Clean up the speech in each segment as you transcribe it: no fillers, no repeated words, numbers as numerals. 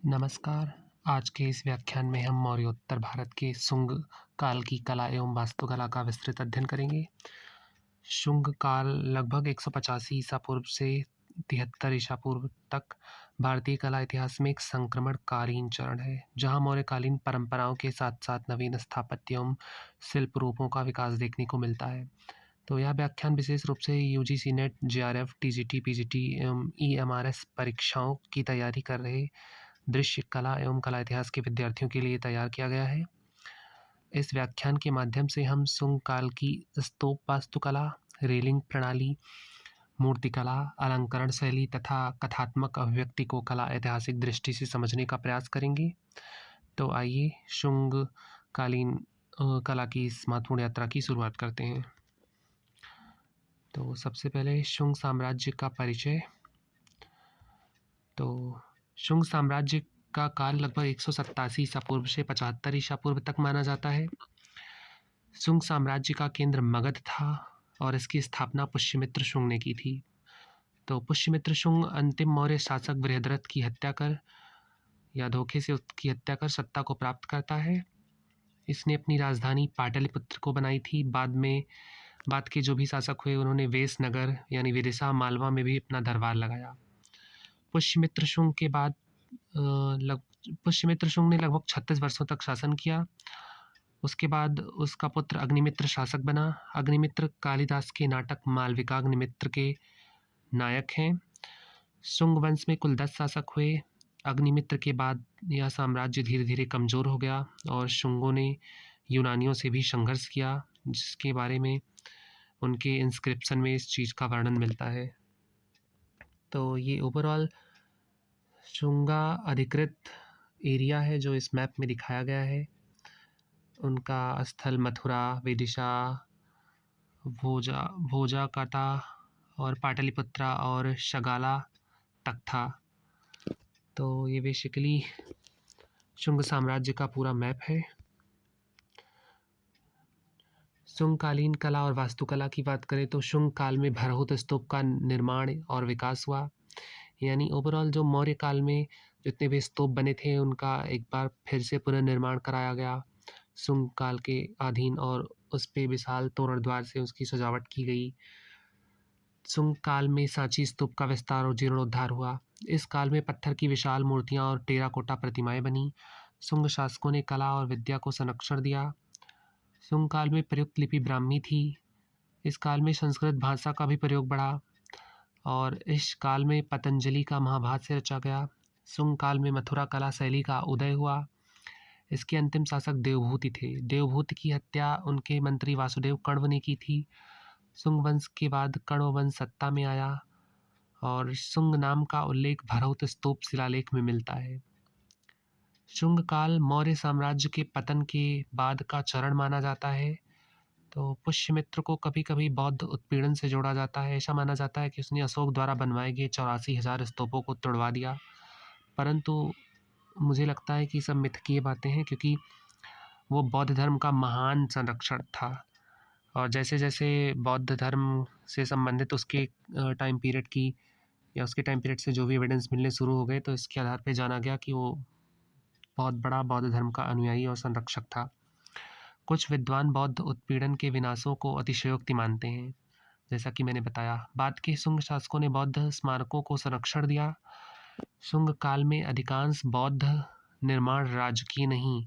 नमस्कार। आज के इस व्याख्यान में हम मौर्योत्तर भारत के शुंग काल की कला एवं वास्तुकला का विस्तृत अध्ययन करेंगे। शुंग काल लगभग 185 ईसा पूर्व से 73 ईसा पूर्व तक भारतीय कला इतिहास में एक संक्रमणकालीन चरण है, जहां मौर्यकालीन परंपराओं के साथ-साथ नवीन स्थापत्य एवं शिल्प रूपों का विकास देखने को मिलता है। तो यह व्याख्यान विशेष रूप से UGC net, JRF, TGT, PGT एवं ईएमआरएस परीक्षाओं की तैयारी कर रहे दृश्य कला एवं कला इतिहास के विद्यार्थियों के लिए तैयार किया गया है। इस व्याख्यान के माध्यम से हम शुंग काल की स्तूप वास्तुकला, रेलिंग प्रणाली, मूर्तिकला, अलंकरण शैली तथा कथात्मक अभिव्यक्ति को कला ऐतिहासिक दृष्टि से समझने का प्रयास करेंगे। तो आइए शुंग कालीन कला की इस महत्वपूर्ण यात्रा की शुरुआत करते हैं। तो सबसे पहले शुंग साम्राज्य का परिचय। तो शुंग साम्राज्य का काल लगभग 187 ईसा पूर्व से 75 ईसा पूर्व तक माना जाता है। शुंग साम्राज्य का केंद्र मगध था और इसकी स्थापना पुष्यमित्र शुंग ने की थी। तो पुष्यमित्र शुंग अंतिम मौर्य शासक बृहद्रथ की हत्या कर या धोखे से उसकी हत्या कर सत्ता को प्राप्त करता है। इसने अपनी राजधानी पाटलिपुत्र को बनाई थी। बाद के जो भी शासक हुए उन्होंने वेसनगर यानी विदिशा, मालवा में भी अपना दरबार लगाया। पुष्यमित्र शुंग के बाद पुष्यमित्र शुंग ने लगभग 36 वर्षों तक शासन किया। उसके बाद उसका पुत्र अग्निमित्र शासक बना। अग्निमित्र कालिदास के नाटक मालविकाग्निमित्र के नायक हैं। शुंग वंश में कुल 10 शासक हुए। अग्निमित्र के बाद यह साम्राज्य धीरे धीरे कमज़ोर हो गया और शुंगों ने यूनानियों से भी संघर्ष किया, जिसके बारे में उनके इंस्क्रिप्शन में इस चीज़ का वर्णन मिलता है। तो ये ओवरऑल शुंगा अधिकृत एरिया है जो इस मैप में दिखाया गया है। उनका स्थल मथुरा, विदिशा, भोजाकटा और पाटलिपुत्रा और शगाला तक था। तो ये बेसिकली शुंग साम्राज्य का पूरा मैप है। शुंगकालीन कला और वास्तुकला की बात करें तो शुंग काल में भरहुत स्तूप का निर्माण और विकास हुआ। यानी ओवरऑल जो मौर्य काल में जितने भी स्तूप बने थे उनका एक बार फिर से पुनर्निर्माण कराया गया शुंग काल के अधीन, और उस पे विशाल तोरण द्वार से उसकी सजावट की गई। शुंग काल में सांची स्तूप का विस्तार और जीर्णोद्धार हुआ। इस काल में पत्थर की विशाल मूर्तियां और टेराकोटा प्रतिमाएं बनी। शुंग शासकों ने कला और विद्या को संरक्षण दिया। शुंग काल में प्रयुक्त लिपि ब्राह्मी थी। इस काल में संस्कृत भाषा का भी प्रयोग बढ़ा और इस काल में पतंजलि का महाभाष्य रचा गया। शुंग काल में मथुरा कला शैली का उदय हुआ। इसके अंतिम शासक देवभूति थे। देवभूति की हत्या उनके मंत्री वासुदेव कण्व ने की थी। शुंग वंश के बाद कण्व वंश सत्ता में आया और शुंग नाम का उल्लेख भरहुत स्तूप शिलालेख में मिलता है। शुंग काल मौर्य साम्राज्य के पतन के बाद का चरण माना जाता है। तो पुष्यमित्र को कभी कभी बौद्ध उत्पीड़न से जोड़ा जाता है। ऐसा माना जाता है कि उसने अशोक द्वारा बनवाए गए 84,000 स्तूपों को तुड़वा दिया, परंतु मुझे लगता है कि सब मिथकीय बातें हैं, क्योंकि वो बौद्ध धर्म का महान संरक्षण था और जैसे जैसे बौद्ध धर्म से संबंधित उसके टाइम पीरियड की या उसके टाइम पीरियड से जो भी एविडेंस मिलने शुरू हो गए, तो इसके आधार पर जाना गया कि वो बहुत बड़ा बौद्ध धर्म का अनुयायी और संरक्षक था। कुछ विद्वान बौद्ध उत्पीड़न के विनाशों को अतिशयोक्ति मानते हैं, जैसा कि मैंने बताया। बाद के शुंग शासकों ने बौद्ध स्मारकों को संरक्षण दिया। शुंग काल में अधिकांश बौद्ध निर्माण राजकीय नहीं,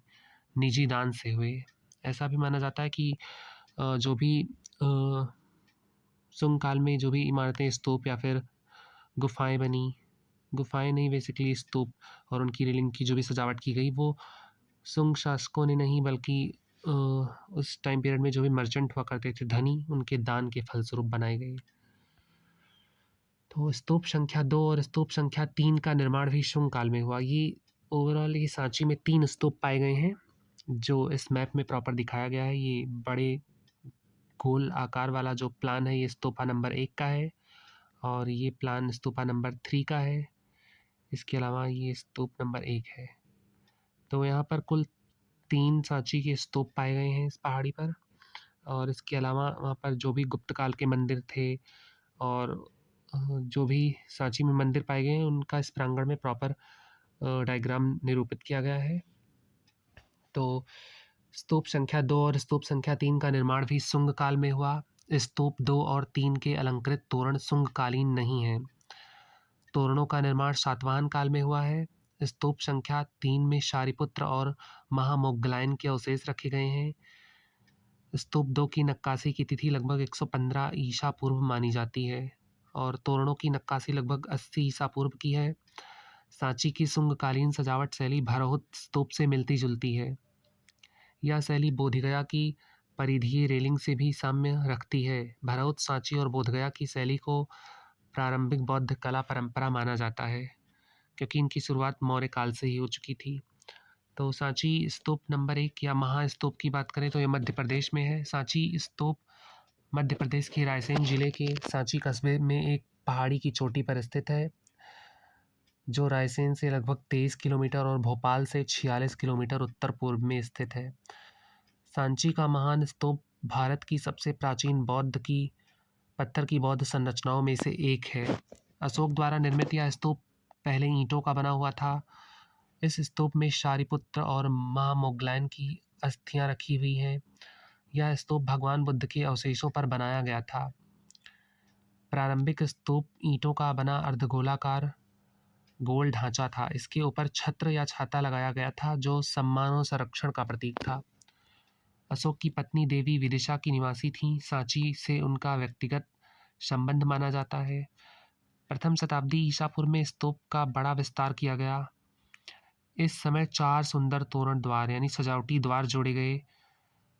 निजी दान से हुए। ऐसा भी माना जाता है कि जो भी शुंग काल में जो भी इमारतें, स्तूप या फिर गुफाएं बनी, गुफाएं नहीं बेसिकली स्तूप, और उनकी रेलिंग की जो भी सजावट की गई वो शुंग शासकों ने नहीं बल्कि उस टाइम पीरियड में जो भी मर्चेंट हुआ करते थे, धनी, उनके दान के फलस्वरूप बनाए गए। तो स्तूप संख्या 2 और स्तूप संख्या 3 का निर्माण भी शुंग काल में हुआ। ये ओवरऑल ये सांची में 3 स्तूप पाए गए हैं जो इस मैप में प्रॉपर दिखाया गया है। ये बड़े गोल आकार वाला जो प्लान है ये स्तूपा नंबर 1 का है और ये प्लान स्तूपा नंबर 3 का है। इसके अलावा ये स्तूप नंबर 1 है। तो यहाँ पर कुल 3 सांची के स्तूप पाए गए हैं इस पहाड़ी पर, और इसके अलावा वहाँ पर जो भी गुप्त काल के मंदिर थे और जो भी सांची में मंदिर पाए गए हैं उनका इस प्रांगण में प्रॉपर डायग्राम निरूपित किया गया है। तो स्तूप संख्या 2 और स्तूप संख्या 3 का निर्माण भी शुंग काल में हुआ। स्तूप 2 और 3 के अलंकृत तोरण शुंगकालीन नहीं हैं। तोरणों का निर्माण सातवाहन काल में हुआ है। स्तूप संख्या 3 में शारिपुत्र और महामोग्गलायन के अवशेष रखे गए हैं। स्तूप 2 की नक्काशी की तिथि लगभग 115 ईसा पूर्व मानी जाती है और तोरणों की नक्काशी लगभग 80 ईसा पूर्व की है। सांची की शुंगकालीन सजावट शैली भरहुत स्तूप से मिलती जुलती है। यह शैली बोधगया की परिधीय रेलिंग से भी साम्य रखती है। भरहुत, सांची और बोधगया की शैली को प्रारंभिक बौद्ध कला परंपरा माना जाता है क्योंकि इनकी शुरुआत मौर्य काल से ही हो चुकी थी। तो सांची स्तूप नंबर 1 या महास्तूप की बात करें तो ये मध्य प्रदेश में है। सांची स्तूप मध्य प्रदेश के रायसेन जिले के सांची कस्बे में एक पहाड़ी की चोटी पर स्थित है, जो रायसेन से लगभग 23 किलोमीटर और भोपाल से 46 किलोमीटर उत्तर पूर्व में स्थित है। सांची का महान स्तूप भारत की सबसे प्राचीन पत्थर की बौद्ध संरचनाओं में से एक है। अशोक द्वारा निर्मित यह स्तूप पहले ईंटों का बना हुआ था। इस स्तूप में शारिपुत्र और महामोग्गलायन की अस्थियां रखी हुई हैं। यह स्तूप भगवान बुद्ध के अवशेषों पर बनाया गया था। प्रारंभिक स्तूप ईंटों का बना अर्धगोलाकार गोल ढांचा था। इसके ऊपर छत्र या छाता लगाया गया था जो सम्मान और संरक्षण का प्रतीक था। अशोक की पत्नी देवी विदिशा की निवासी थीं। सांची से उनका व्यक्तिगत संबंध माना जाता है। प्रथम शताब्दी ईसा पूर्व में स्तूप का बड़ा विस्तार किया गया। इस समय 4 सुंदर तोरण द्वार यानी सजावटी द्वार जोड़े गए।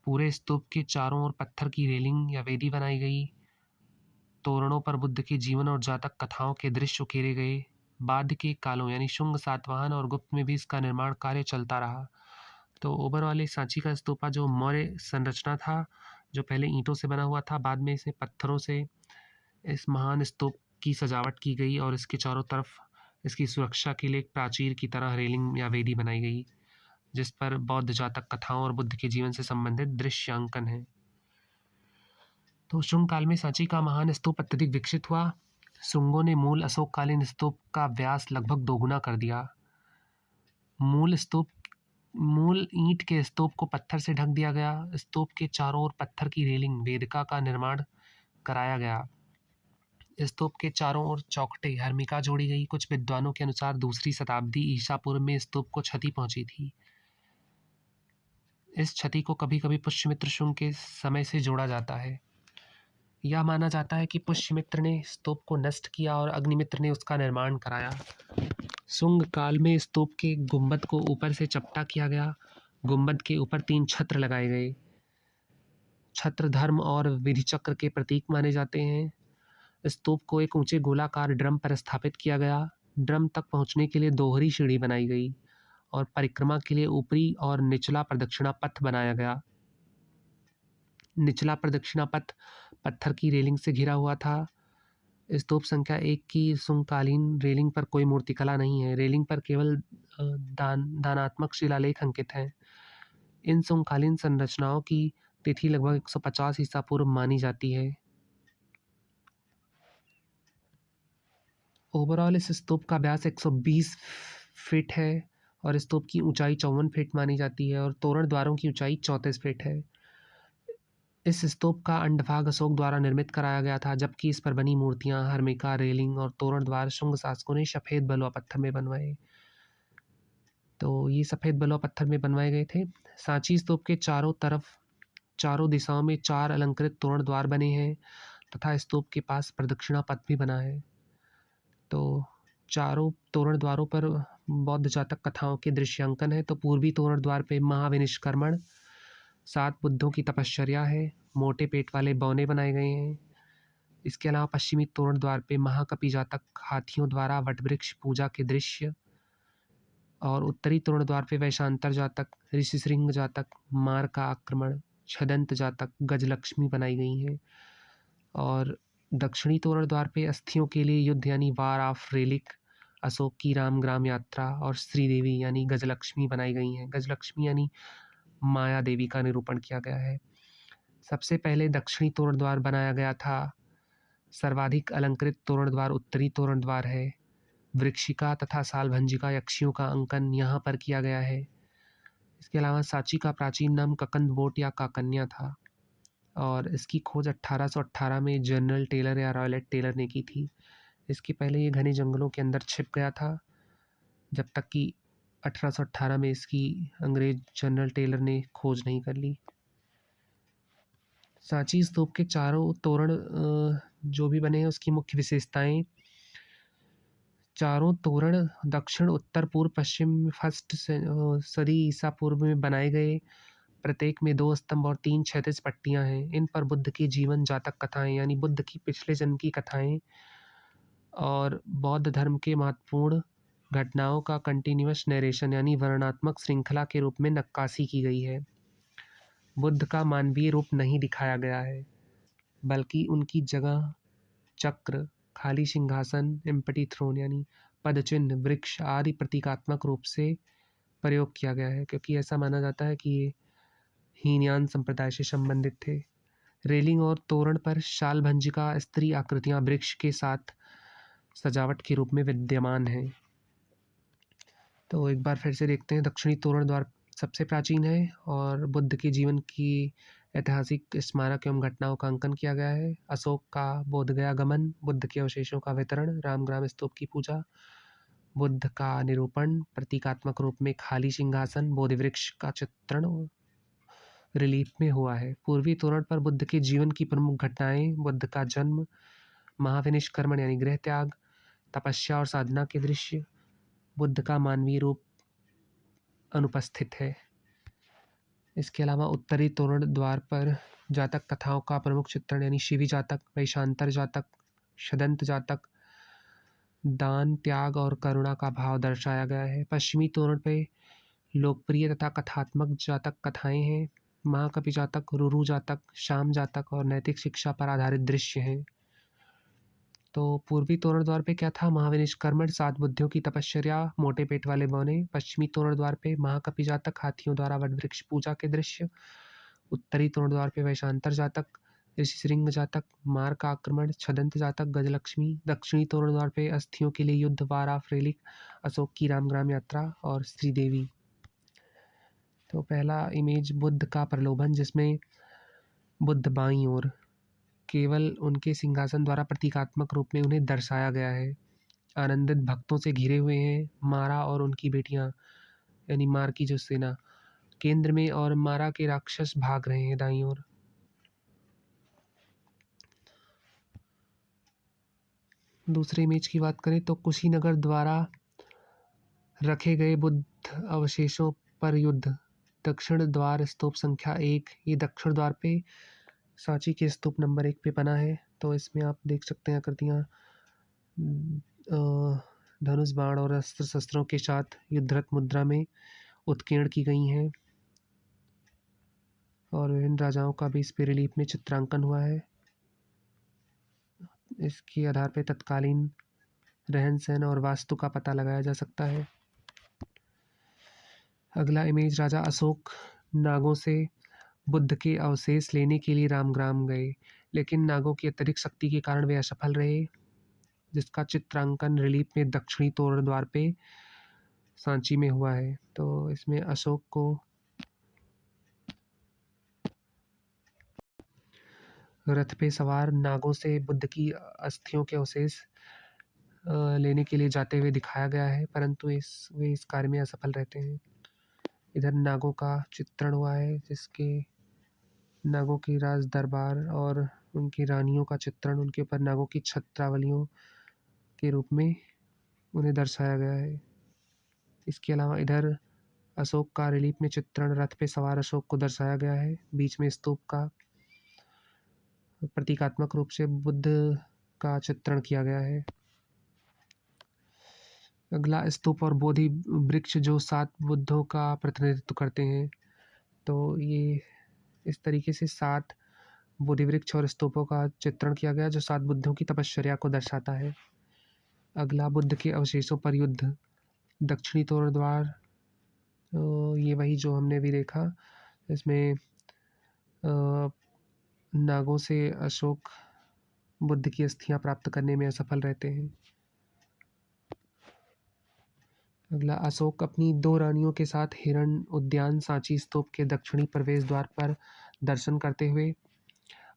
पूरे स्तूप के चारों ओर पत्थर की रेलिंग या वेदी बनाई गई। तोरणों पर बुद्ध के जीवन और जातक कथाओं के दृश्य उकेरे गए। बाद के कालों यानी शुंग, सातवाहन और गुप्त में भी इसका निर्माण कार्य चलता रहा। तो ओवरऑल ये सांची का स्तूपा जो मौर्य संरचना था, जो पहले ईंटों से बना हुआ था, बाद में इसे पत्थरों से इस महान स्तूप की सजावट की गई और इसके चारों तरफ इसकी सुरक्षा के लिए एक प्राचीर की तरह रेलिंग या वेदी बनाई गई, जिस पर बौद्ध जातक कथाओं और बुद्ध के जीवन से संबंधित दृश्यांकन है। तो शुंग काल में सांची का महान स्तूप अत्यधिक विकसित हुआ। शुंगों ने मूल अशोककालीन स्तूप का व्यास लगभग दोगुना कर दिया। मूल ईंट के स्तूप को पत्थर से ढक दिया गया। स्तूप के चारों ओर पत्थर की रेलिंग वेदिका का निर्माण कराया गया। स्तूप के चारों ओर चौखटे हर्मिका जोड़ी गई। कुछ विद्वानों के अनुसार दूसरी शताब्दी ईसा पूर्व में स्तूप को क्षति पहुंची थी। इस क्षति को कभी कभी पुष्यमित्र शुंग के समय से जोड़ा जाता है। यह माना जाता है कि पुष्यमित्र ने स्तूप को नष्ट किया और अग्निमित्र ने उसका निर्माण कराया। शुंग काल में स्तूप के गुंबद को ऊपर से चपटा किया गया। गुंबद के ऊपर 3 छत्र लगाए गए। छत्र धर्म और विधि चक्र के प्रतीक माने जाते हैं। स्तूप को एक ऊंचे गोलाकार ड्रम पर स्थापित किया गया। ड्रम तक पहुंचने के लिए दोहरी सीढ़ी बनाई गई और परिक्रमा के लिए ऊपरी और निचला प्रदक्षिणा पथ बनाया गया। निचला प्रदक्षिणा पथ पत्थर की रेलिंग से घिरा हुआ था। स्तूप संख्या 1 की शुंगकालीन रेलिंग पर कोई मूर्तिकला नहीं है। रेलिंग पर केवल दानात्मक शिलालेख अंकित हैं। इन शुंगकालीन संरचनाओं की तिथि लगभग 150 ईसा पूर्व मानी जाती है। ओवरऑल इस स्तूप का व्यास 120 फीट है और स्तूप की ऊंचाई 54 फीट मानी जाती है और तोरण द्वारों की ऊंचाई 34 फीट है। इस स्तूप का अंडभाग अशोक द्वारा निर्मित कराया गया था, जबकि इस पर बनी मूर्तियां, हर्मिका, रेलिंग और तोरण द्वार शुंग शासकों ने सफ़ेद बलुआ पत्थर में बनवाए। तो ये सफ़ेद बलुआ पत्थर में बनवाए गए थे। सांची स्तूप के चारों दिशाओं में 4 अलंकृत तोरण द्वार बने हैं तथा स्तूप के पास प्रदक्षिणा पथ भी बना है। तो चारों तोरण द्वारों पर बौद्ध जातक कथाओं के दृश्यांकन है। तो पूर्वी तोरण द्वार पे महाविनिष्क्रमण, 7 बुद्धों की तपश्चर्या है, मोटे पेट वाले बौने बनाए गए हैं। इसके अलावा पश्चिमी तोरण द्वार पे महाकपि जातक हाथियों द्वारा वटवृक्ष पूजा के दृश्य और उत्तरी तोरण द्वार पे वैशांतर जातक, ऋषिशृंग जातक, मार का आक्रमण, छदंत जातक, गजलक्ष्मी बनाई गई हैं। और दक्षिणी तोरण द्वार पे अस्थियों के लिए युद्ध यानी वार ऑफ रेलिक, अशोक की रामग्राम यात्रा और श्रीदेवी यानी गजलक्ष्मी बनाई गई हैं। गजलक्ष्मी यानी माया देवी का निरूपण किया गया है। सबसे पहले दक्षिणी तोरण द्वार बनाया गया था। सर्वाधिक अलंकृत तोरण द्वार उत्तरी तोरण द्वार है। वृक्षिका तथा सालभंजिका यक्षियों का अंकन यहाँ पर किया गया है। इसके अलावा सांची का प्राचीन नाम ककंदबोट या काकन्या था और इसकी खोज 1818 में जनरल टेलर या रॉयलेट टेलर ने की थी। इसके पहले ये घने जंगलों के अंदर छिप गया था, जब तक कि 1818 में इसकी अंग्रेज जनरल टेलर ने खोज नहीं कर ली। सांची स्तूप के चारों तोरण जो भी बने हैं उसकी मुख्य विशेषताएं। चारों तोरण दक्षिण उत्तर पूर्व पश्चिम फर्स्ट सदी ईसा पूर्व में बनाए गए। प्रत्येक में 2 स्तंभ और 3 क्षैतिज पट्टियां हैं। इन पर बुद्ध की जीवन जातक कथाएं यानी बुद्ध की पिछले जन्म की कथाएं और बौद्ध धर्म के महत्वपूर्ण घटनाओं का कंटिन्यूअस नरेशन यानी वर्णनात्मक श्रृंखला के रूप में नक्काशी की गई है। बुद्ध का मानवीय रूप नहीं दिखाया गया है, बल्कि उनकी जगह चक्र, खाली सिंहासन, एम्प्टी थ्रोन यानी पदचिन्ह, वृक्ष आदि प्रतीकात्मक रूप से प्रयोग किया गया है, क्योंकि ऐसा माना जाता है कि ये हीनयान संप्रदाय से संबंधित थे। रेलिंग और तोरण पर शालभंजिका स्त्री आकृतियां वृक्ष के साथ सजावट के रूप में विद्यमान हैं। तो एक बार फिर से देखते हैं। दक्षिणी तोरण द्वार सबसे प्राचीन है और बुद्ध के जीवन की ऐतिहासिक स्मारक एवं घटनाओं का अंकन किया गया है। अशोक का बोधगया गमन, बुद्ध के अवशेषों का वितरण, रामग्राम स्तूप की पूजा, बुद्ध का निरूपण, प्रतीकात्मक रूप में खाली सिंहासन, बोधि वृक्ष का चित्रण रिलीफ में हुआ है। पूर्वी तोरण पर बुद्ध के जीवन की प्रमुख घटनाएं, बुद्ध का जन्म, महाविनिष्क्रमण यानी गृह त्याग, तपस्या और साधना के दृश्य, बुद्ध का मानवीय रूप अनुपस्थित है। इसके अलावा उत्तरी तोरण द्वार पर जातक कथाओं का प्रमुख चित्रण यानी शिवी जातक, वैशांतर जातक, षदंत जातक, दान, त्याग और करुणा का भाव दर्शाया गया है। पश्चिमी तोरण पे लोकप्रिय तथा कथात्मक जातक कथाएं हैं। महाकवि जातक, रुरु जातक, शाम जातक और नैतिक शिक्षा पर आधारित दृश्य हैं। तो पूर्वी तोरण द्वार पे क्या था? महाविनिष्क्रमण, 7 बुद्धियों की तपश्चर्या, मोटे पेट वाले बौने। पश्चिमी तोरण द्वार पे महाकपि जातक, हाथियों द्वारा वट वृक्ष पूजा के दृश्य। उत्तरी तोरण द्वार पे वैशांतर जातक, ऋषि श्रृंग जातक, मार का आक्रमण, छदंत जातक, गजलक्ष्मी। दक्षिणी तोरण द्वार पे अस्थियों के लिए युद्ध, वारा, फ्रेलिक, अशोक की रामग्राम यात्रा और श्रीदेवी। तो पहला इमेज बुद्ध का प्रलोभन, जिसमें बुद्ध बाईं ओर केवल उनके सिंहासन द्वारा प्रतीकात्मक रूप में उन्हें दर्शाया गया है। आनंदित भक्तों से घिरे हुए हैं। मारा और उनकी बेटियां यानी मार की जो सेना केंद्र में और मारा के राक्षस भाग रहे हैं दाईं ओर। दूसरे इमेज की बात करें तो कुशीनगर द्वारा रखे गए बुद्ध अवशेषों पर युद्ध। दक्षिण द्वार स्तूप संख्या 1, ये दक्षिण द्वार पे सांची के स्तूप नंबर 1 पे बना है। तो इसमें आप देख सकते हैं आकृतियाँ धनुष, बाण और अस्त्र शस्त्रों के साथ युद्धरत मुद्रा में उत्कीर्ण की गई हैं और विभिन्न राजाओं का भी इस पे रिलीफ में चित्रांकन हुआ है। इसके आधार पे तत्कालीन रहन सहन और वास्तु का पता लगाया जा सकता है। अगला इमेज, राजा अशोक नागों से बुद्ध के अवशेष लेने के लिए रामग्राम गए, लेकिन नागों की अत्यधिक शक्ति के कारण वे असफल रहे, जिसका चित्रांकन रिलीफ में दक्षिणी तोरण द्वार पे सांची में हुआ है। तो इसमें अशोक को रथ पे सवार नागों से बुद्ध की अस्थियों के अवशेष लेने के लिए जाते हुए दिखाया गया है, परंतु वे इस कार्य में असफल रहते हैं। इधर नागों का चित्रण हुआ है, जिसके नागों की राज दरबार और उनकी रानियों का चित्रण, उनके ऊपर नागों की छत्रावलियों के रूप में उन्हें दर्शाया गया है। इसके अलावा इधर अशोक का रिलीफ में चित्रण, रथ पे सवार अशोक को दर्शाया गया है। बीच में स्तूप का प्रतीकात्मक रूप से बुद्ध का चित्रण किया गया है। अगला, स्तूप और बोधि वृक्ष जो 7 बुद्धों का प्रतिनिधित्व करते हैं। तो ये इस तरीके से 7 बोधि वृक्ष और स्तूपों का चित्रण किया गया, जो 7 बुद्धों की तपश्चर्या को दर्शाता है। अगला, बुद्ध के अवशेषों पर युद्ध। दक्षिणी तोरण द्वार, ये वही जो हमने भी देखा। इसमें नागों से अशोक बुद्ध की अस्थियां प्राप्त करने में असफल रहते हैं। अगला, अशोक अपनी 2 रानियों के साथ हिरण उद्यान सांची स्तूप के दक्षिणी प्रवेश द्वार पर दर्शन करते हुए।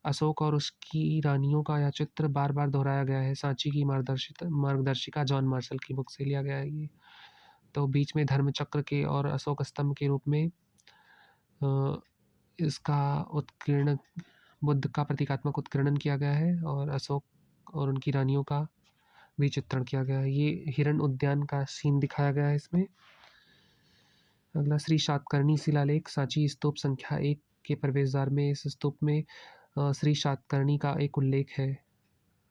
अशोक और उसकी रानियों का यह चित्र बार-बार दोहराया गया है। सांची की मार्गदर्शिका जॉन मार्शल की बुक से लिया गया है ये। तो बीच में धर्मचक्र के और अशोक स्तंभ के रूप में इसका उत्कीर्ण बुद्ध का प्रतीकात्मक उत्कीर्णन किया गया है और अशोक और उनकी रानियों का भी चित्रण किया गया है। ये हिरण उद्यान का सीन दिखाया गया है इसमें। अगला, श्री सातकर्णी शिलालेख सांची स्तूप संख्या 1 के प्रवेश द्वार में इस स्तूप में श्री सातकर्णी का एक उल्लेख है।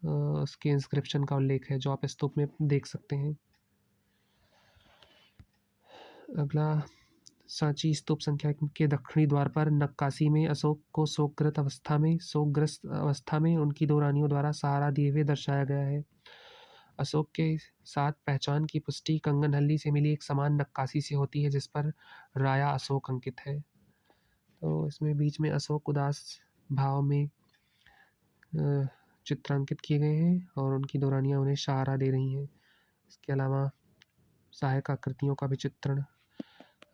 उसके इंस्क्रिप्शन का उल्लेख है जो आप स्तूप में देख सकते हैं। अगला, सांची स्तूप संख्या 1 के दक्षिणी द्वार पर नक्काशी में अशोक को शोकग्रस्त अवस्था में उनकी 2 रानियों द्वारा सहारा दिए हुए दर्शाया गया है। अशोक के साथ पहचान की पुष्टि कंगनहल्ली से मिली एक समान नक्काशी से होती है जिस पर राया अशोक अंकित है। तो इसमें बीच में अशोक उदास भाव में चित्रांकित किए गए हैं और उनकी 2 रानियाँ उन्हें सहारा दे रही हैं। इसके अलावा सहायक आकृतियों का भी चित्रण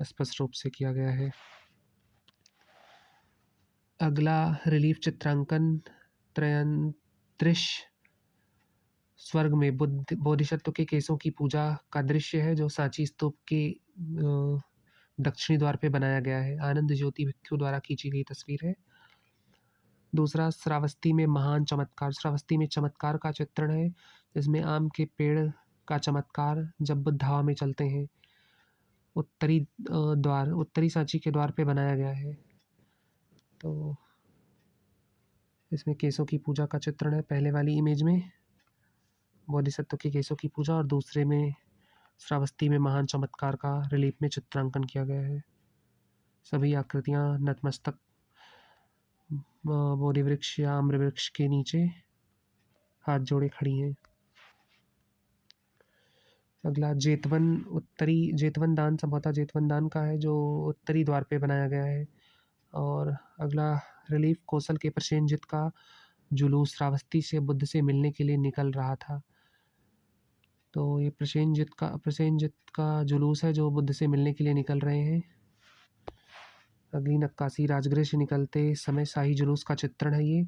स्पष्ट रूप से किया गया है। अगला, रिलीफ चित्रांकन त्रयंत्रिश स्वर्ग में बोधिसत्व के केसों की पूजा का दृश्य है जो सांची स्तूप के दक्षिणी द्वार पे बनाया गया है। आनंद ज्योति भिक्षु द्वारा खींची गई तस्वीर है। दूसरा, श्रावस्ती में महान चमत्कार। श्रावस्ती में चमत्कार का चित्रण है जिसमें आम के पेड़ का चमत्कार जब बुद्ध हवा में चलते हैं। उत्तरी सांची के द्वार पे बनाया गया है। तो इसमें केसों की पूजा का चित्रण है। पहले वाली इमेज में बोधिसत्व के केसों की पूजा और दूसरे में श्रावस्ती में महान चमत्कार का रिलीफ में चित्रांकन किया गया है। सभी आकृतियां नतमस्तक बोधि वृक्ष या आम्र वृक्ष के नीचे हाथ जोड़े खड़ी हैं। अगला, जेतवन दान संभवतः जेतवन दान का है जो उत्तरी द्वार पे बनाया गया है। और अगला, रिलीफ कौशल के प्रसेनजित का जुलूस श्रावस्ती से बुद्ध से मिलने के लिए निकल रहा था। तो ये प्रसेनजित का जुलूस है जो बुद्ध से मिलने के लिए निकल रहे हैं। अगली नक्काशी, राजगृह से निकलते समय शाही जुलूस का चित्रण है ये,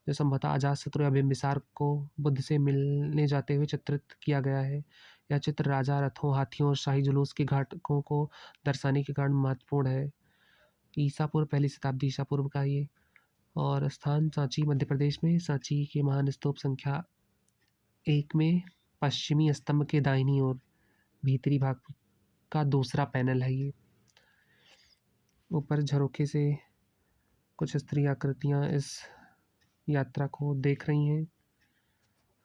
जो संभवतः अजातशत्रु या बिंबिसार को बुद्ध से मिलने जाते हुए चित्रित किया गया है। यह चित्र राजा, रथों, हाथियों और शाही जुलूस के घाटकों को दर्शाने के कारण महत्वपूर्ण है। ईसा पूर्व 1ली शताब्दी ईसा पूर्व का ये। और स्थान सांची मध्य प्रदेश में। सांची के महान स्तूप संख्या 1 में पश्चिमी स्तंभ के दाहिनी ओर भीतरी भाग का दूसरा पैनल है ये। ऊपर झरोखे से कुछ स्त्री आकृतियां इस यात्रा को देख रही हैं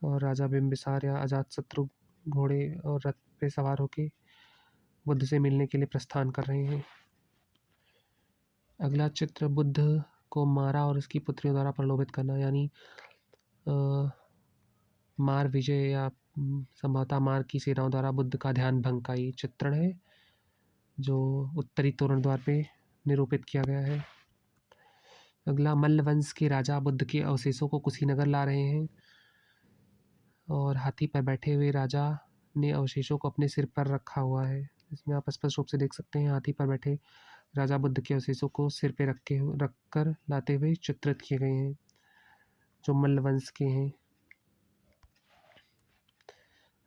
और राजा बिंबिसार या अजातशत्रु घोड़े और रथ पे सवार होके बुद्ध से मिलने के लिए प्रस्थान कर रहे हैं। अगला चित्र, बुद्ध को मारा और उसकी पुत्रियों द्वारा प्रलोभित करना, यानी मार विजय या संभवतः मार की सेनाओं द्वारा बुद्ध का ध्यान भंग का ये चित्रण है जो उत्तरी तोरण द्वार पे निरूपित किया गया है। अगला, मल्ल वंश के राजा बुद्ध के अवशेषों को कुशीनगर ला रहे हैं और हाथी पर बैठे हुए राजा ने अवशेषों को अपने सिर पर रखा हुआ है। इसमें आप स्पष्ट रूप से देख सकते हैं हाथी पर बैठे राजा बुद्ध के अवशेषों को सिर पे रख कर लाते हुए चित्रित किए गए हैं जो मल्ल वंश के हैं।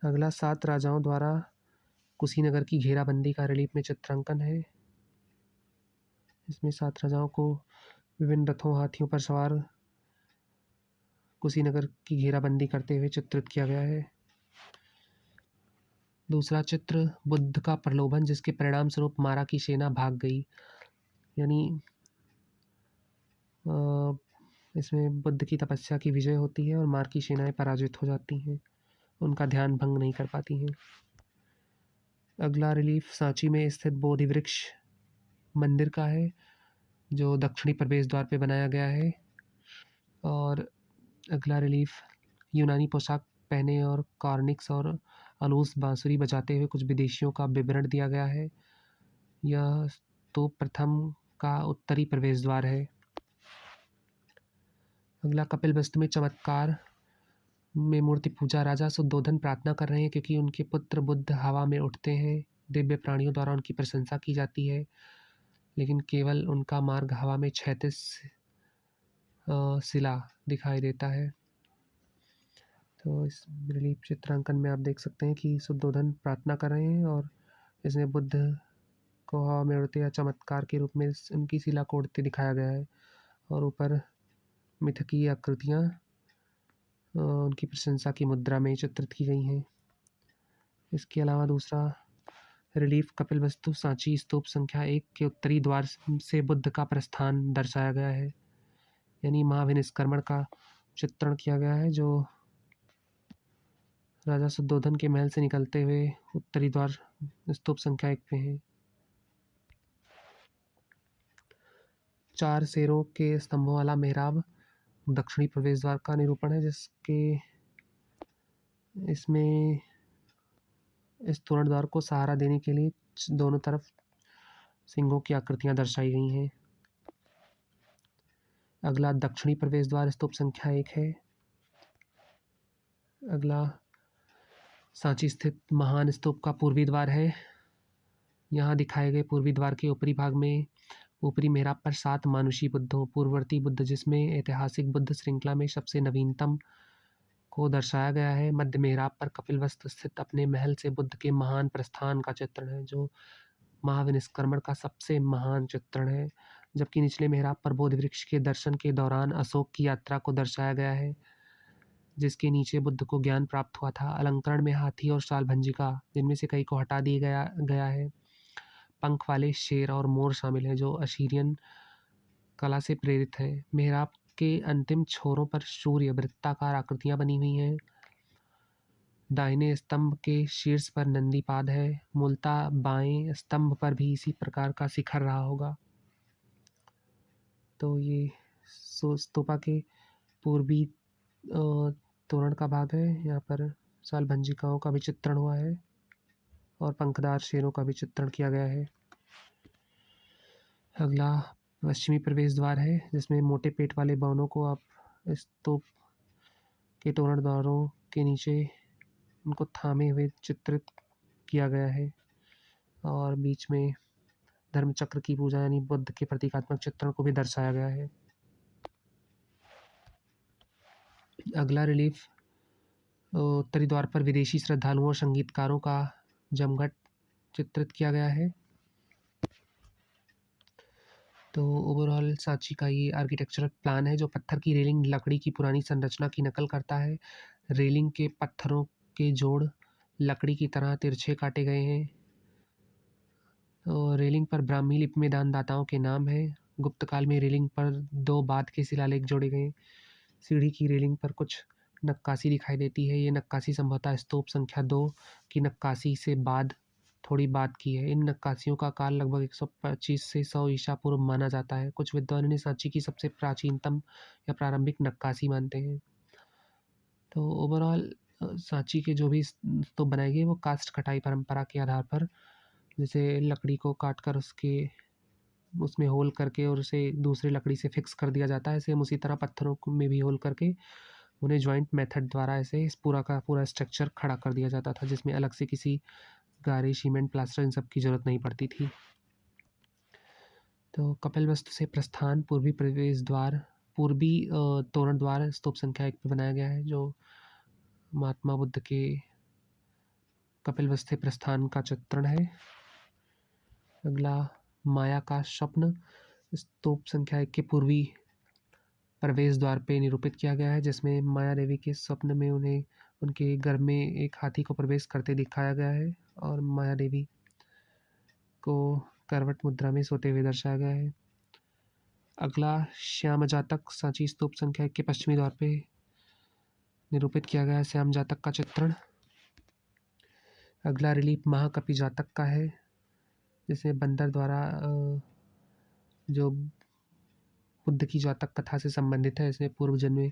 अगला, 7 राजाओं द्वारा कुशीनगर की घेराबंदी का रिलीफ में चित्रांकन है। इसमें 7 राजाओं को विभिन्न रथों, हाथियों पर सवार कुशीनगर की घेराबंदी करते हुए चित्रित किया गया है। दूसरा चित्र, बुद्ध का प्रलोभन जिसके परिणाम स्वरूप मारा की सेना भाग गई, यानी इसमें बुद्ध की तपस्या की विजय होती है और मार की सेनाएं पराजित हो जाती हैं, उनका ध्यान भंग नहीं कर पाती हैं। अगला रिलीफ सांची में स्थित बोधि वृक्ष मंदिर का है जो दक्षिणी प्रवेश द्वार पे बनाया गया है। और अगला रिलीफ यूनानी पोशाक पहने और कॉर्निक्स और अलूस बांसुरी बजाते हुए कुछ विदेशियों का विवरण दिया गया है। यह स्तूप प्रथम का उत्तरी प्रवेश द्वार है। अगला, कपिलवस्तु में चमत्कार में मूर्ति पूजा। राजा शुद्धोधन प्रार्थना कर रहे हैं क्योंकि उनके पुत्र बुद्ध हवा में उठते हैं दिव्य प्राणियों द्वारा उनकी प्रशंसा की जाती है, लेकिन केवल उनका मार्ग हवा में क्षैतिज शिला दिखाई देता है। तो इस रिलीफ चित्रांकन में आप देख सकते हैं कि शुद्धोधन प्रार्थना कर रहे हैं और इसमें बुद्ध को हवा में उड़ते या चमत्कार के रूप में उनकी शिला को उड़ते दिखाया गया है और ऊपर मिथकीय आकृतियाँ उनकी प्रशंसा की मुद्रा में चित्रित की गई हैं। इसके अलावा दूसरा रिलीफ कपिलवस्तु सांची स्तूप संख्या 1 के उत्तरी द्वार से बुद्ध का प्रस्थान दर्शाया गया है, यानी महाविनिष्क्रमण का चित्रण किया गया है, जो राजा शुद्धोधन के महल से निकलते हुए उत्तरी द्वार स्तूप संख्या 1 पे है। 4 शेरों के स्तंभों वाला मेहराब दक्षिणी प्रवेश द्वार का निरूपण है, जिसके इसमें इस तोरण द्वार को सहारा देने के लिए दोनों तरफ सिंहों की आकृतियां दर्शाई गई हैं। अगला दक्षिणी प्रवेश द्वार स्तूप संख्या 1 है। अगला सांची स्थित महान स्तूप का पूर्वी द्वार है। यहाँ दिखाए गए पूर्वी द्वार के ऊपरी भाग में ऊपरी मेहराब पर 7 मानुषी बुद्धों पूर्ववर्ती बुद्ध, जिसमें ऐतिहासिक बुद्ध श्रृंखला में सबसे नवीनतम को दर्शाया गया है। मध्य मेहराब पर कपिलवस्तु स्थित अपने महल से बुद्ध के महान प्रस्थान का चित्रण है, जो महाविनिष्क्रमण का सबसे महान चित्रण है, जबकि निचले मेहराब पर बोधि वृक्ष के दर्शन के दौरान अशोक की यात्रा को दर्शाया गया है, जिसके नीचे बुद्ध को ज्ञान प्राप्त हुआ था। अलंकरण में हाथी और शालभंजिका, जिनमें से कई को हटा दिया गया है, पंख वाले शेर और मोर शामिल हैं, जो असीरियन कला से प्रेरित हैं। मेहराब के अंतिम छोरों पर सूर्य वृत्ताकार आकृतियां बनी हुई हैं। दाहिने स्तंभ के शीर्ष पर नंदीपाद है। मूलतः बाएं स्तंभ पर भी इसी प्रकार का शिखर रहा होगा। तो ये स्तूपा के पूर्वी तोरण का भाग है। यहाँ पर शालभंजिकाओं का भी चित्रण हुआ है और पंखदार शेरों का भी चित्रण किया गया है। अगला पश्चिमी प्रवेश द्वार है, जिसमें मोटे पेट वाले बावनों को आप स्तूप के तोरण द्वारों के नीचे उनको थामे हुए चित्रित किया गया है और बीच में धर्मचक्र की पूजा यानी बुद्ध के प्रतीकात्मक चित्रण को भी दर्शाया गया है। अगला रिलीफ उत्तरी द्वार पर विदेशी श्रद्धालुओं और संगीतकारों का जमघट चित्रित किया गया है। तो ओवरऑल सांची का ये आर्किटेक्चरल प्लान है, जो पत्थर की रेलिंग लकड़ी की पुरानी संरचना की नकल करता है। रेलिंग के पत्थरों के जोड़ लकड़ी की तरह तिरछे काटे गए हैं। तो रेलिंग पर ब्राह्मी लिपि में दानदाताओं के नाम है। गुप्त काल में रेलिंग पर 2 बाद के शिलालेख जोड़े गए। सीढ़ी की रेलिंग पर कुछ नक्काशी दिखाई देती है। ये नक्काशी संभवतः स्तूप संख्या 2 की नक्काशी से बाद थोड़ी बाद की है। इन नक्काशियों का काल लगभग 125 से 100 ईसा पूर्व माना जाता है। कुछ विद्वान इन्हें सांची की सबसे प्राचीनतम या प्रारंभिक नक्काशी मानते हैं। तो ओवरऑल सांची के जो भी स्तूप बनाए गए वो कास्ट कटाई परंपरा के आधार पर, जैसे लकड़ी को काट कर उसमें होल करके और उसे दूसरी लकड़ी से फिक्स कर दिया जाता है, सेम उसी तरह पत्थरों में भी होल करके उन्हें जॉइंट मेथड द्वारा ऐसे इस पूरा का पूरा स्ट्रक्चर खड़ा कर दिया जाता था, जिसमें अलग से किसी गारे, सीमेंट, प्लास्टर इन सब की ज़रूरत नहीं पड़ती थी। तो कपिलवस्तु से प्रस्थान पूर्वी प्रवेश द्वार पूर्वी तोरण द्वार स्तूप संख्या 1 पे बनाया गया है, जो महात्मा बुद्ध के कपिलवस्तु प्रस्थान का चित्रण है। अगला माया का स्वप्न स्तूप संख्या 1 के पूर्वी प्रवेश द्वार पे निरूपित किया गया है, जिसमें माया देवी के स्वप्न में उन्हें उनके गर्भ में एक हाथी को प्रवेश करते दिखाया गया है और माया देवी को करवट मुद्रा में सोते हुए दर्शाया गया है। अगला श्याम जातक सांची स्तूप संख्या 1 के पश्चिमी द्वार पे निरूपित किया गया है श्याम जातक का चित्रण। अगला रिलीफ महाकपि जातक का है, जिसमें बंदर द्वारा जो बुद्ध की जातक कथा से संबंधित है। इसमें पूर्व जन्म में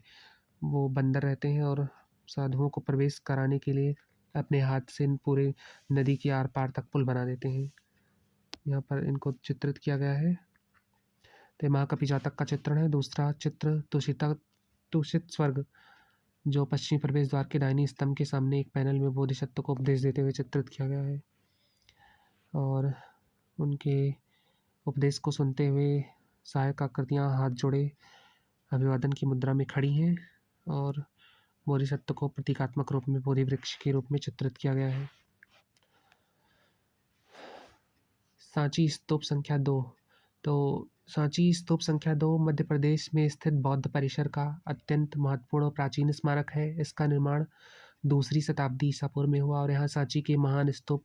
वो बंदर रहते हैं और साधुओं को प्रवेश कराने के लिए अपने हाथ से पूरे नदी के आर पार तक पुल बना देते हैं। यहाँ पर इनको चित्रित किया गया है। तो महाकपि जातक का चित्रण है। दूसरा चित्र तुषित स्वर्ग, जो पश्चिमी प्रवेश द्वार के दाहिनी स्तंभ के सामने एक पैनल में बोधिसत्व को उपदेश देते हुए चित्रित किया गया है। और उनके उपदेश को सुनते हुए सहायक आकृतियाँ हाथ जोड़े अभिवादन की मुद्रा में खड़ी हैं और बोधिसत्व को प्रतीकात्मक रूप में बोधि वृक्ष के रूप में चित्रित किया गया है। सांची स्तूप संख्या 2। तो सांची स्तूप संख्या 2 मध्य प्रदेश में स्थित बौद्ध परिसर का अत्यंत महत्वपूर्ण और प्राचीन स्मारक है। इसका निर्माण दूसरी शताब्दी ईसा पूर्व में हुआ और यहाँ सांची के महान स्तूप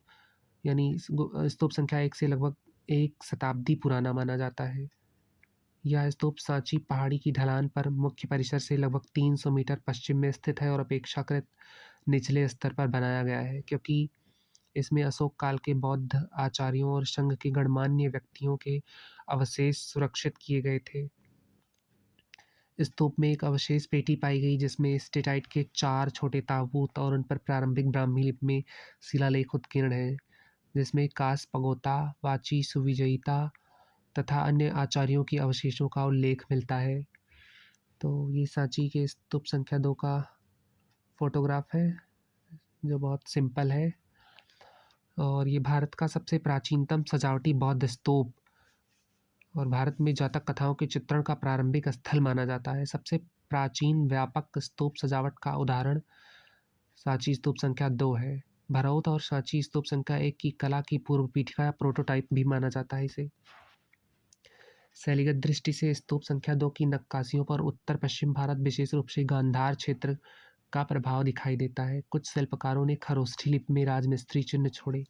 यानी स्तूप संख्या 1 से लगभग 1 शताब्दी पुराना माना जाता है। यह स्तूप सांची पहाड़ी की ढलान पर मुख्य परिसर से लगभग 300 मीटर पश्चिम में स्थित है और अपेक्षाकृत निचले स्तर पर बनाया गया है, क्योंकि इसमें अशोक काल के बौद्ध आचार्यों और संघ के गणमान्य व्यक्तियों के अवशेष सुरक्षित किए गए थे। स्तूप में एक अवशेष पेटी पाई गई जिसमें स्टेटाइट के 4 छोटे ताबूत और उन पर प्रारंभिक ब्राह्मी लिपि में शिलालेख उत्कीर्ण है, जिसमें कास पगोता, वाची सुविजयिता तथा अन्य आचार्यों के अवशेषों का उल्लेख मिलता है। तो ये सांची के स्तूप संख्या 2 का फोटोग्राफ है जो बहुत सिंपल है और ये भारत का सबसे प्राचीनतम सजावटी बौद्ध स्तूप और भारत में जातक कथाओं के चित्रण का प्रारंभिक स्थल माना जाता है। सबसे प्राचीन व्यापक स्तूप सजावट का उदाहरण सांची स्तूप संख्या 2 है। भरौत और सांची स्तूप संख्या 1 की कला की पूर्व पीठिका या प्रोटोटाइप भी माना जाता है इसे। शैलीगत दृष्टि से स्तूप संख्या 2 की नक्काशियों पर उत्तर पश्चिम भारत, विशेष रूप से गांधार क्षेत्र का प्रभाव दिखाई देता है। कुछ शिल्पकारों ने खरोष्ठी लिपि में राजमिस्त्री चिन्ह छोड़े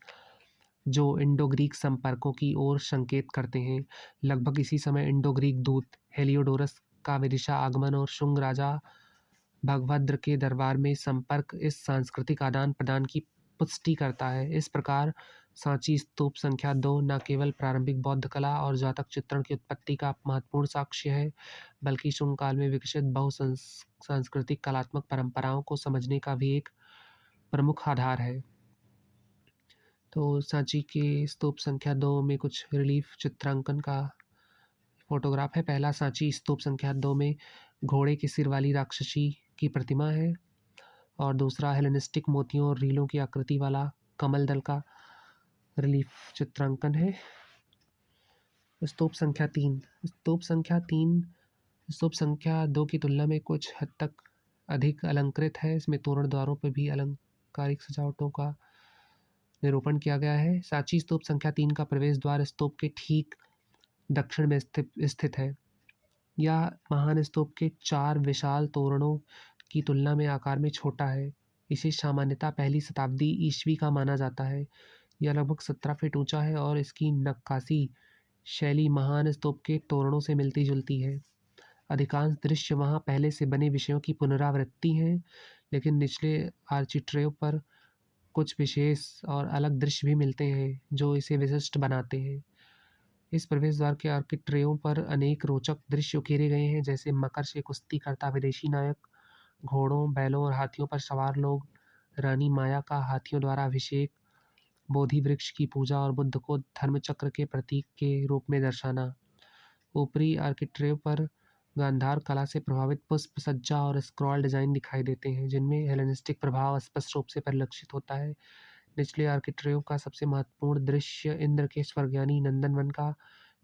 जो इंडो ग्रीक संपर्कों की ओर संकेत करते हैं। लगभग इसी समय इंडो ग्रीक दूत हेलियोडोरस का विदिशा आगमन और शुंग राजा भगभद्र के दरबार में संपर्क इस सांस्कृतिक आदान प्रदान की पुष्टि करता है। इस प्रकार सांची स्तूप संख्या 2 न केवल प्रारंभिक बौद्ध कला और जातक चित्रण की उत्पत्ति का महत्वपूर्ण साक्ष्य है, बल्कि शुंग काल में विकसित सांस्कृतिक कलात्मक परंपराओं को समझने का भी एक प्रमुख आधार है। तो सांची के स्तूप संख्या 2 में कुछ रिलीफ चित्रांकन का फोटोग्राफ है। पहला सांची स्तूप संख्या 2 में घोड़े के सिर वाली राक्षसी की प्रतिमा है और दूसरा हेलेनिस्टिक मोतियों और रीलों की आकृति वाला कमल दल का रिलीफ चित्रांकन है। स्तूप संख्या 3। स्तूप संख्या 2 की तुलना में कुछ हद तक अधिक अलंकृत है। इसमें तोरण द्वारों पर भी अलंकारिक सजावटों का निरूपण किया गया है। सांची स्तूप संख्या 3 का प्रवेश द्वार स्तूप के ठीक दक्षिण में स्थित है। यह महान स्तूप के 4 विशाल तोरणों की तुलना में आकार में छोटा है। इसे सामान्यतः पहली शताब्दी ईस्वी का माना जाता है। यह लगभग 17 फीट ऊंचा है और इसकी नक्काशी शैली महान स्तूप के तोरणों से मिलती जुलती है। अधिकांश दृश्य वहाँ पहले से बने विषयों की पुनरावृत्ति हैं, लेकिन निचले आर्चिट्रेव पर कुछ विशेष और अलग दृश्य भी मिलते हैं जो इसे विशिष्ट बनाते हैं। इस प्रवेश द्वार के आर्किट्रेव पर अनेक रोचक दृश्य उकेरे गए हैं, जैसे मकर से कुश्ती करता विदेशी नायक, घोड़ों, बैलों और हाथियों पर सवार लोग, रानी माया का हाथियों द्वारा अभिषेक, बोधि वृक्ष की पूजा और बुद्ध को धर्मचक्र के प्रतीक के रूप में दर्शाना। ऊपरी आर्किट्रेव पर गांधार कला से प्रभावित पुष्प सज्जा और स्क्रॉल डिजाइन दिखाई देते हैं, जिनमें हेलेनिस्टिक प्रभाव स्पष्ट रूप से परिलक्षित होता है। निचले आर्किट्रेव का सबसे महत्वपूर्ण दृश्य इंद्र के स्वर्गयानी नंदनवन का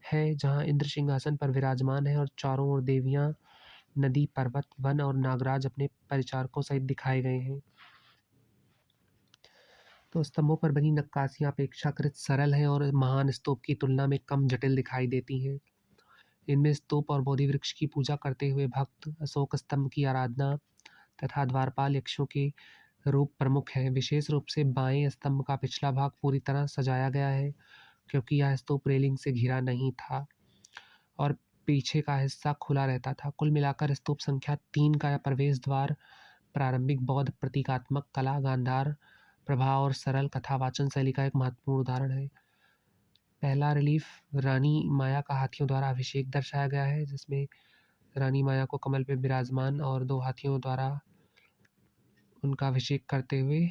है, जहाँ इंद्र सिंहासन पर विराजमान है और चारों ओर देवियाँ, नदी, पर्वत, वन और नागराज अपने परिचारकों सहित दिखाए गए हैं। तो स्तंभों पर बनी नक्काशियाँ अपेक्षाकृत सरल हैं और महान स्तूप की तुलना में कम जटिल दिखाई देती हैं। इनमें स्तूप और बोधि वृक्ष की पूजा करते हुए भक्त, अशोक स्तंभ की आराधना तथा द्वारपाल यक्षों के रूप प्रमुख है। विशेष रूप से बाएं स्तंभ का पिछला भाग पूरी तरह सजाया गया है, क्योंकि यह स्तूप रेलिंग से घिरा नहीं था और पीछे का हिस्सा खुला रहता था। कुल मिलाकर स्तूप संख्या 3 का यह प्रवेश द्वार प्रारंभिक बौद्ध प्रतीकात्मक कला, गांधार प्रभाव और सरल कथावाचन शैली का एक महत्वपूर्ण उदाहरण है। पहला रिलीफ रानी माया का हाथियों द्वारा अभिषेक दर्शाया गया है, जिसमें रानी माया को कमल पर विराजमान और 2 हाथियों द्वारा उनका अभिषेक करते हुए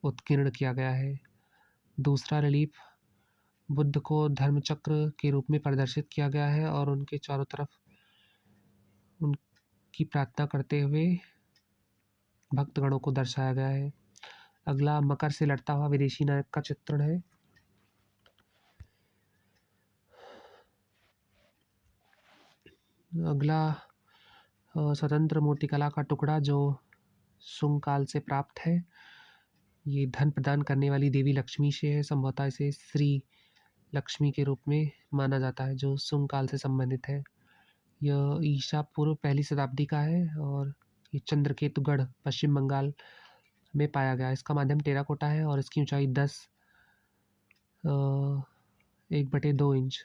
उत्कीर्ण किया गया है। दूसरा रिलीफ बुद्ध को धर्मचक्र के रूप में प्रदर्शित किया गया है और उनके चारों तरफ उनकी प्रार्थना करते हुए भक्तगणों को दर्शाया गया है। अगला मकर से लड़ता हुआ विदेशी नायक का चित्रण है। अगला स्वतंत्र मूर्तिकला का टुकड़ा जो शुंग काल से प्राप्त है, ये धन प्रदान करने वाली देवी लक्ष्मी से है। संभवतः इसे श्री लक्ष्मी के रूप में माना जाता है, जो शुंग काल से संबंधित है। यह ईसा पूर्व पहली शताब्दी का है और ये चंद्रकेतुगढ़ पश्चिम बंगाल में पाया गया। इसका माध्यम टेराकोटा है और इसकी ऊंचाई 1/2 इंच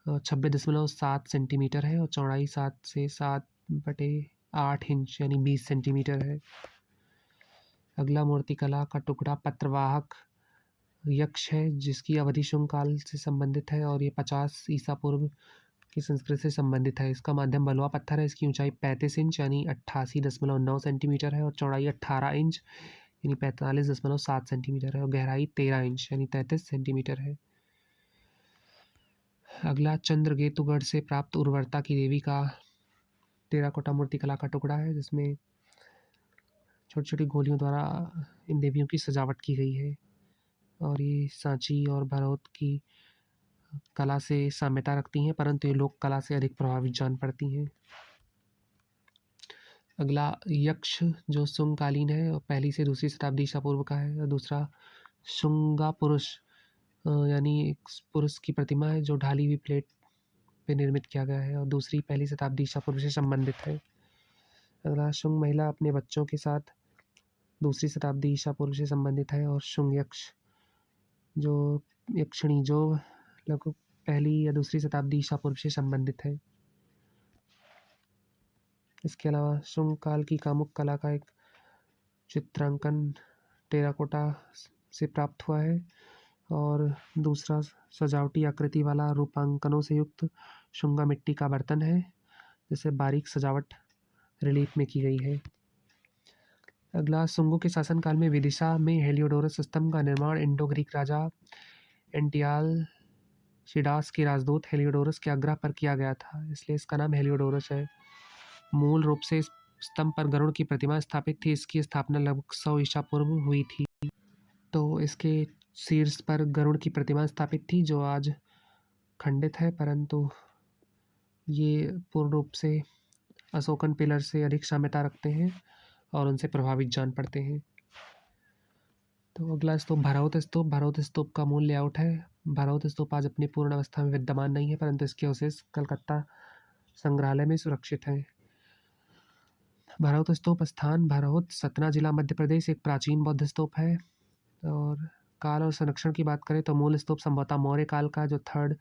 26.7 सेंटीमीटर है और चौड़ाई 7 से 7/8 इंच यानी 20 सेंटीमीटर है। अगला मूर्तिकला का टुकड़ा पत्रवाहक यक्ष है, जिसकी अवधि शुंग काल से संबंधित है और ये 50 ईसा पूर्व की संस्कृति से संबंधित है। इसका माध्यम बलुआ पत्थर है। इसकी ऊंचाई 35 इंच यानी 88.9 सेंटीमीटर है और चौड़ाई 18 इंच यानी 45.7 सेंटीमीटर है और गहराई 13 इंच यानी 33 सेंटीमीटर है। अगला चंद्रकेतुगढ़ से प्राप्त उर्वरता की देवी का टेराकोटा मूर्तिकला का टुकड़ा है, जिसमें छोटी छोटी गोलियों द्वारा इन देवियों की सजावट की गई है और ये सांची और भरौत की कला से साम्यता रखती हैं, परंतु ये लोक कला से अधिक प्रभावित जान पड़ती हैं। अगला यक्ष जो शुंगकालीन है और पहली से दूसरी शताब्दी ईसा पूर्व का है और दूसरा शुंगा पुरुष यानी एक पुरुष की प्रतिमा है जो ढाली हुई प्लेट पे निर्मित किया गया है और दूसरी पहली शताब्दी ईसा पूर्व से संबंधित है। अगला शुंग महिला अपने बच्चों के साथ दूसरी शताब्दी ईसा पूर्व से संबंधित है और शुंग यक्ष जो यक्षिणी जो लगभग पहली या दूसरी शताब्दी ईसा पूर्व से संबंधित है। इसके अलावा शुंग काल की कामुक कला का एक चित्रांकन टेराकोटा से प्राप्त हुआ है और दूसरा सजावटी आकृति वाला रूपांकनों से युक्त शुंगा मिट्टी का बर्तन है, जिसे बारीक सजावट रिलीफ में की गई है। अगला शुंगों के शासनकाल में विदिशा में हेलियोडोरस स्तंभ का निर्माण इंडो ग्रीक राजा एंटियाल शिडास के राजदूत हेलियोडोरस के आग्रह पर किया गया था, इसलिए इसका नाम हेलियोडोरस है। मूल रूप से इस स्तंभ पर गरुड़ की प्रतिमा स्थापित थी। इसकी स्थापना लगभग 100 ईसा पूर्व हुई थी। तो इसके शीर्ष पर गरुड़ की प्रतिमा स्थापित थी, जो आज खंडित है, परंतु ये पूर्ण रूप से अशोकन पिलर से अधिक साम्यता रखते हैं और उनसे प्रभावित जान पड़ते हैं। तो अगला स्तूप भरौत स्तूप। भरौत स्तूप का मूल लेआउट है। भरौत स्तूप आज अपनी पूर्ण अवस्था में विद्यमान नहीं है, परंतु इसके अवशेष कलकत्ता संग्रहालय में सुरक्षित हैं। भरौत स्तूप स्थान भरौत, सतना जिला, मध्य प्रदेश एक प्राचीन बौद्ध स्तूप है। और काल और संरक्षण की बात करें तो मूल स्तूप संभवतः मौर्य काल का, जो 3rd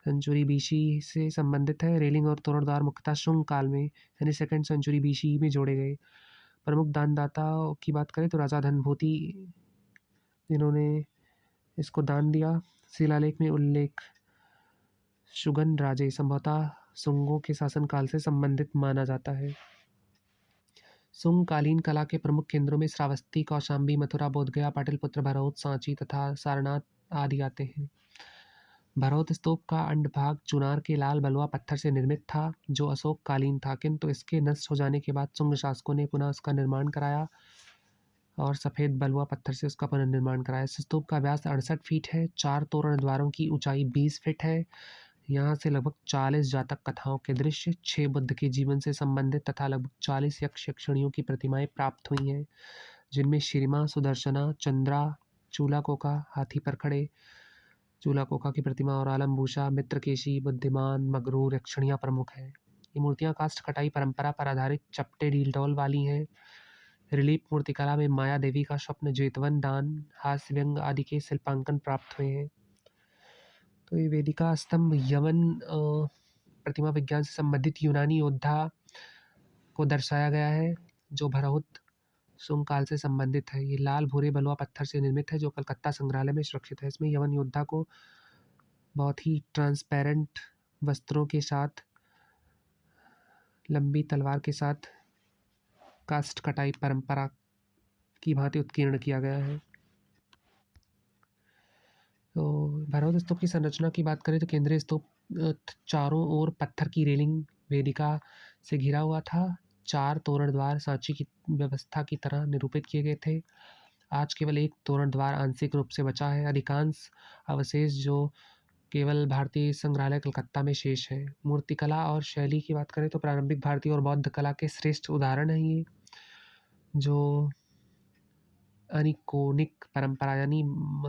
सेंचुरी बीसी से संबंधित है। रेलिंग और तोरणद्वार मुख्यतः शुंग काल में यानी 2nd सेंचुरी बीसी में जोड़े गए। प्रमुख दानदाताओं की बात करें तो राजा धनभूति, जिन्होंने इसको दान दिया। शिलालेख में उल्लेख शुगन राजे संभवतः शुंगों के शासनकाल से संबंधित माना जाता है। शुंग कालीन कला के प्रमुख केंद्रों में श्रावस्ती, कौशाम्बी, मथुरा, बोधगया, पाटलिपुत्र, भरौत, सांची तथा सारनाथ आदि आते हैं। भरौत स्तूप का अंडभाग चुनार के लाल बलुआ पत्थर से निर्मित था, जो अशोक कालीन था, किंतु इसके नष्ट हो जाने के बाद शुंग शासकों ने पुनः उसका निर्माण कराया और सफ़ेद बलुआ पत्थर से उसका पुनर्निर्माण कराया। इस स्तूप का व्यास 68 फीट है। 4 तोरण द्वारों की ऊंचाई 20 फीट है। यहाँ से लगभग 40 जातक कथाओं के दृश्य, 6 बुद्ध के जीवन से संबंधित तथा लगभग 40 यक्ष यक्षिणियों की प्रतिमाएं प्राप्त हुई हैं, जिनमें श्रीमा, सुदर्शना, चंद्रा, चूलाकोका, हाथी पर खड़े चूलाकोका की प्रतिमा और आलमभूषा, मित्रकेशी, बुद्धिमान, मगरूर यक्षिणियाँ प्रमुख हैं। ये मूर्तियाँ काष्ठ कटाई परंपरा पर आधारित चपटे डीलडौल वाली हैं। रिलीफ मूर्तिकला में माया देवी का स्वप्न, जेतवन दान, हास्य व्यंग आदि के शिल्पांकन प्राप्त हुए हैं। तो ये वेदिका स्तंभ यवन प्रतिमा विज्ञान से संबंधित यूनानी योद्धा को दर्शाया गया है, जो भरहुत शुंग काल से संबंधित है। ये लाल भूरे बलुआ पत्थर से निर्मित है, जो कलकत्ता संग्रहालय में सुरक्षित है। इसमें यवन योद्धा को बहुत ही ट्रांसपेरेंट वस्त्रों के साथ, लंबी तलवार के साथ काष्ठ कटाई परंपरा की भांति उत्कीर्ण किया गया है। तो भरौत स्तूप की संरचना की बात करें तो केंद्रीय स्तूप चारों ओर पत्थर की रेलिंग वेदिका से घिरा हुआ था। 4 तोरण द्वार सांची की व्यवस्था की तरह निरूपित किए गए थे। आज केवल एक तोरण द्वार आंशिक रूप से बचा है। अधिकांश अवशेष जो केवल भारतीय संग्रहालय कलकत्ता में शेष है। मूर्तिकला और शैली की बात करें तो प्रारंभिक भारतीय और बौद्ध कला के श्रेष्ठ उदाहरण हैं ये, जो अनिकोनिक परंपरा यानी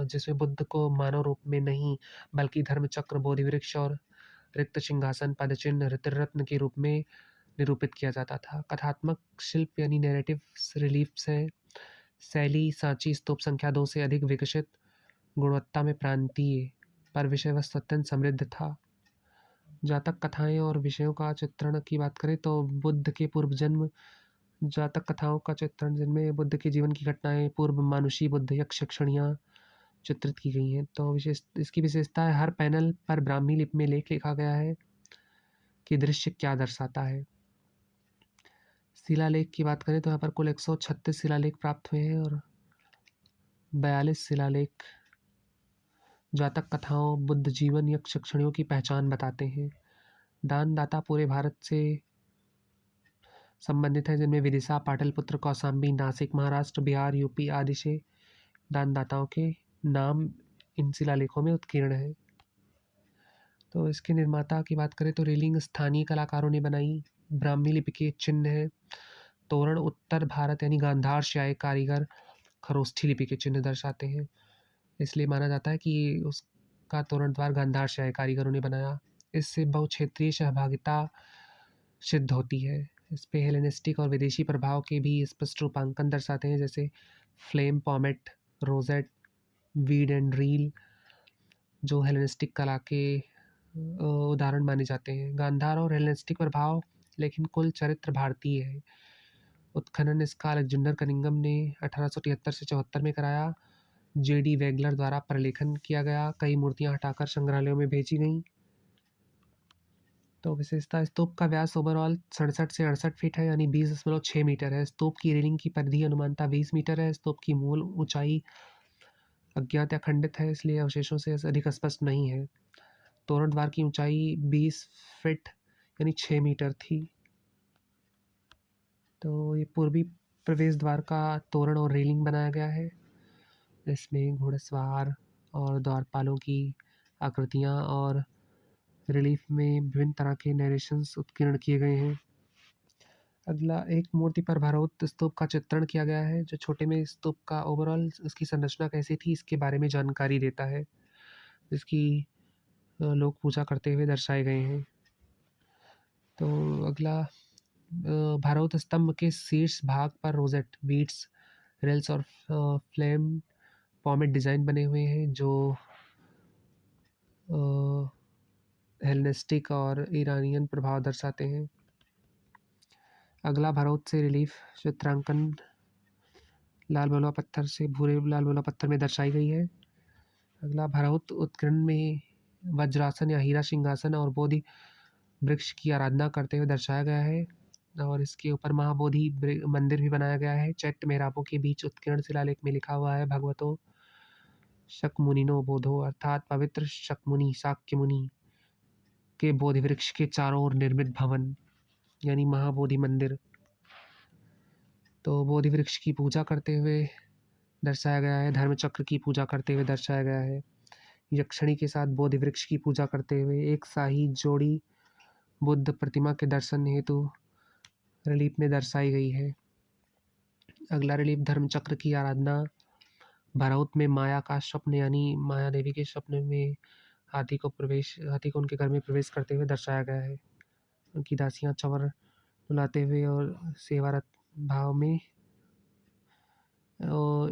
जिसमें बुद्ध को मानव रूप में नहीं बल्कि धर्मचक्र, बोधि वृक्ष और रिक्त सिंहासन, पदचिन्ह, ऋतरत्न के रूप में निरूपित किया जाता था। कथात्मक शिल्प यानी नैरेटिव रिलीफ्स हैं। शैली सांची स्तूप संख्या 2 से अधिक विकसित, गुणवत्ता में प्रांतीय, पर विषय वस्तु अत्यंत समृद्ध था। जातक कथाएं और विषयों का चित्रण की बात करें तो बुद्ध के पूर्व जन्म जातक कथाओं का चित्रण, जिनमें बुद्ध के जीवन की घटनाएं, पूर्व मानुषी बुद्ध, यक्ष, यक्षिणियाँ चित्रित की गई हैं। तो इसकी विशेषता है, हर पैनल पर ब्राह्मी लिपि में लेख लिखा गया है कि दृश्य क्या दर्शाता है। शिलालेख की बात करें तो यहाँ पर कुल 136 शिलालेख प्राप्त हुए हैं और 42 शिलालेख जातक कथाओं, बुद्ध जीवन, यक्ष, यक्षिणियों की पहचान बताते हैं। दानदाता पूरे भारत से संबंधित हैं, जिनमें विदिशा, पाटलिपुत्र, कौशाम्बी, नासिक, महाराष्ट्र, बिहार, यूपी आदि से दानदाताओं के नाम इन शिलालेखों में उत्कीर्ण है। तो इसके निर्माता की बात करें तो रेलिंग स्थानीय कलाकारों ने बनाई। ब्राह्मी लिपि के चिन्ह है। तोरण उत्तर भारत यानी गांधार श्याय कारीगर खरोष्ठी लिपि के चिन्ह दर्शाते हैं, इसलिए माना जाता है कि उसका तोरण द्वार गांधार श्याय कारीगरों ने बनाया। इससे बहुक्षेत्रीय सहभागिता सिद्ध होती है। इस पे हेलेनिस्टिक और विदेशी प्रभाव के भी स्पष्ट रूपांकन दर्शाते हैं, जैसे flame, palmette, rosette, bead and reel, जो हेलेनिस्टिक कला के उदाहरण माने जाते हैं। गांधार और हेलेनिस्टिक प्रभाव, लेकिन कुल चरित्र भारतीय है। उत्खनन इसका अलेक्जेंडर कनिंगम ने 1873 से 74 में कराया। जेडी वेगलर द्वारा प्रलेखन किया गया। कई मूर्तियां हटाकर संग्रहालयों में भेजी गईं। तो विशेषता, स्तूप का व्यास ओवरऑल 67 से 68 फीट है, यानी 20.6 मीटर है। स्तूप की रेलिंग की परिधि अनुमानतः 20 मीटर है। स्तूप की मूल ऊंचाई अज्ञात या खंडित है, इसलिए अवशेषों से अधिक स्पष्ट नहीं है। तोरण द्वार की ऊंचाई 20 फीट यानी 6 मीटर थी। तो ये पूर्वी प्रवेश द्वार का तोरण और रेलिंग बनाया गया है। इसमें घोड़सवार और द्वारपालों की आकृतियाँ और रिलीफ में विभिन्न तरह के नरेशंस उत्कीर्ण किए गए हैं। अगला, एक मूर्ति पर भरहुत स्तूप का चित्रण किया गया है, जो छोटे में स्तूप का ओवरऑल उसकी संरचना कैसी थी इसके बारे में जानकारी देता है, जिसकी लोग पूजा करते हुए दर्शाए गए हैं। तो अगला, भरहुत स्तंभ के शीर्ष भाग पर रोजेट, बीट्स, रेल्स और फ्लेम पॉमेट डिज़ाइन बने हुए हैं, जो हेलेनिस्टिक और ईरानियन प्रभाव दर्शाते हैं। अगला, भरहुत से रिलीफ चित्रांकन लाल बलुआ पत्थर से भूरे लाल बलुआ पत्थर में दर्शाई गई है। अगला, भरहुत उत्कीर्ण में वज्रासन या हीरा सिंहासन और बोधि वृक्ष की आराधना करते हुए दर्शाया गया है, और इसके ऊपर महाबोधि मंदिर भी बनाया गया है। चैत्य मेहराबों के बीच उत्कीर्ण शिलालेख में लिखा हुआ है, भगवतो शक्मुनिनो बोधो, अर्थात पवित्र शक्मुनि शाक्य मुनि के बोधि वृक्ष के चारों ओर निर्मित भवन यानी महाबोधि मंदिर। तो बोधि वृक्ष की पूजा करते हुए दर्शाया गया है, धर्मचक्र की पूजा करते हुए दर्शाया गया है। यक्षिणी के साथ बोधि वृक्ष की पूजा करते हुए एक शाही जोड़ी बुद्ध प्रतिमा के दर्शन हेतु रिलीफ में दर्शाई गई है। अगला रिलीफ, धर्मचक्र की आराधना। भरहुत में माया का स्वप्न यानी माया देवी के स्वप्न में हाथी को उनके घर में प्रवेश करते हुए दर्शाया गया है। उनकी दासियां चंवर डुलाते हुए और सेवारत भाव में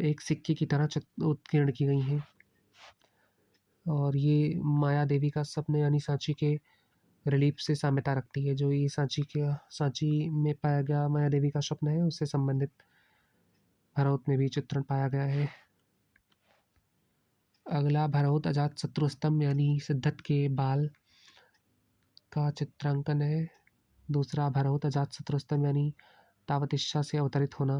एक सिक्के की तरह उत्कीर्ण की गई हैं। और ये माया देवी का स्वप्न यानी सांची के रिलीफ से साम्यता रखती है। जो ये सांची में पाया गया माया देवी का स्वप्न है, उससे संबंधित भरहुत में भी चित्रण पाया गया है। अगला, भरहुत अजात शत्रु स्तंभ यानी सिद्धत के बाल का चित्रांकन है। दूसरा, भरहुत अजात शत्रु स्तंभ यानी तावतिस्सा से अवतरित होना।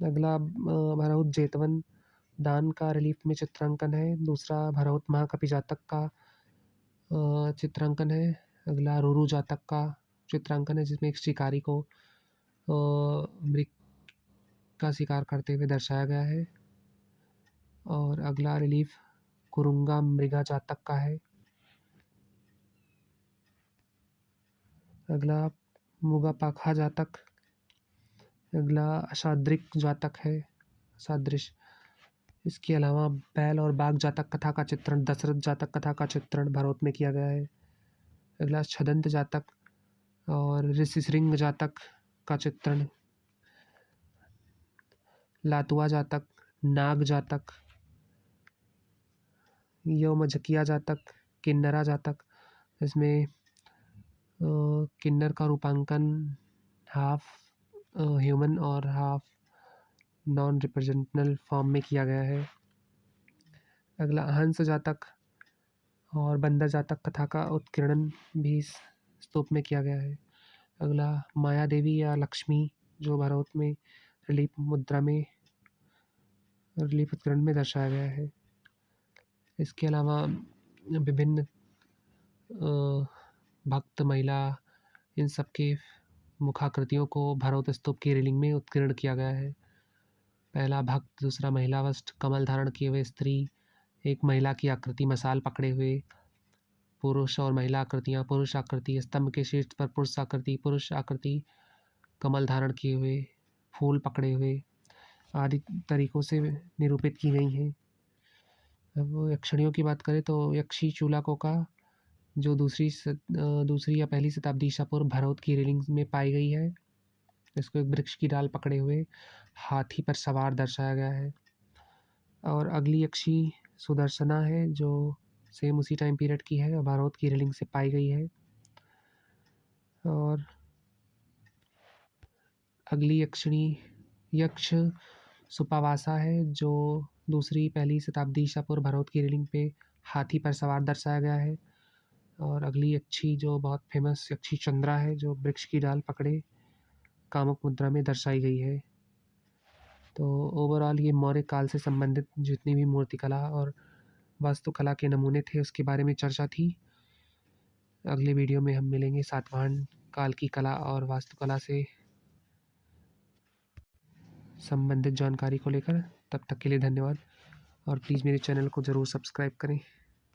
अगला, भरहुत जेतवन दान का रिलीफ में चित्रांकन है। दूसरा, भरहुत महाकपि जातक का चित्रांकन है। अगला, रुरु जातक का चित्रांकन है, जिसमें एक शिकारी को मृग का शिकार करते हुए दर्शाया गया है। और अगला रिलीफ, कुरुंगा मृगा जातक का है। अगला मुगा पाखा जातक। अगला असादृक जातक है, सादृश। इसके अलावा बैल और बाघ जातक कथा का चित्रण, दशरथ जातक कथा का चित्रण भरत में किया गया है। अगला छदंत जातक और ऋषिशृंग जातक का चित्रण, लातुआ जातक, नाग जातक, यौमजकिया जातक, किन्नरा जातक। इसमें किन्नर का रूपांकन हाफ ह्यूमन और हाफ नॉन रिप्रेजेंटेशनल फॉर्म में किया गया है। अगला हंस जातक और बंदर जातक कथा का उत्कीर्णन भी इस स्तूप में किया गया है। अगला माया देवी या लक्ष्मी, जो भरत में रिलीफ मुद्रा में रिलीफ उत्कीर्णन में दर्शाया गया है। इसके अलावा विभिन्न भक्त, महिला, इन सब के मुखाकृतियों को भरत स्तूप की रेलिंग में उत्कीर्ण किया गया है। पहला भक्त, दूसरा महिला वस्त्र, कमल धारण किए हुए स्त्री, एक महिला की आकृति मशाल पकड़े हुए, पुरुष और महिला आकृतियाँ, पुरुष आकृति स्तंभ के शीर्ष पर पुरुष आकृति, पुरुष आकृति कमल धारण किए हुए, फूल पकड़े हुए आदि तरीकों से निरूपित की गई हैं। अब यक्षिणियों की बात करें तो यक्षी चूलाकोका, जो दूसरी या पहली शताब्दी ईसा पूर्व भरत की रेलिंग में पाई गई है। इसको एक वृक्ष की डाल पकड़े हुए हाथी पर सवार दर्शाया गया है। और अगली यक्षी सुदर्शना है, जो सेम उसी टाइम पीरियड की है और भरत की रेलिंग से पाई गई है। और अगली यक्षिणी यक्ष सुपावासा है, जो दूसरी पहली शताब्दी ईसा पूर्व भरत की रेलिंग पे हाथी पर सवार दर्शाया गया है। और अगली यक्षी जो बहुत फेमस यक्षी चंद्रा है, जो वृक्ष की डाल पकड़े कामुक मुद्रा में दर्शाई गई है। तो ओवरऑल ये मौर्य काल से संबंधित जितनी भी मूर्तिकला और वास्तुकला के नमूने थे उसके बारे में चर्चा थी। अगले वीडियो में हम मिलेंगे सातवाहन काल की कला और वास्तुकला से संबंधित जानकारी को लेकर। तब तक के लिए धन्यवाद और प्लीज़ मेरे चैनल को ज़रूर सब्सक्राइब करें।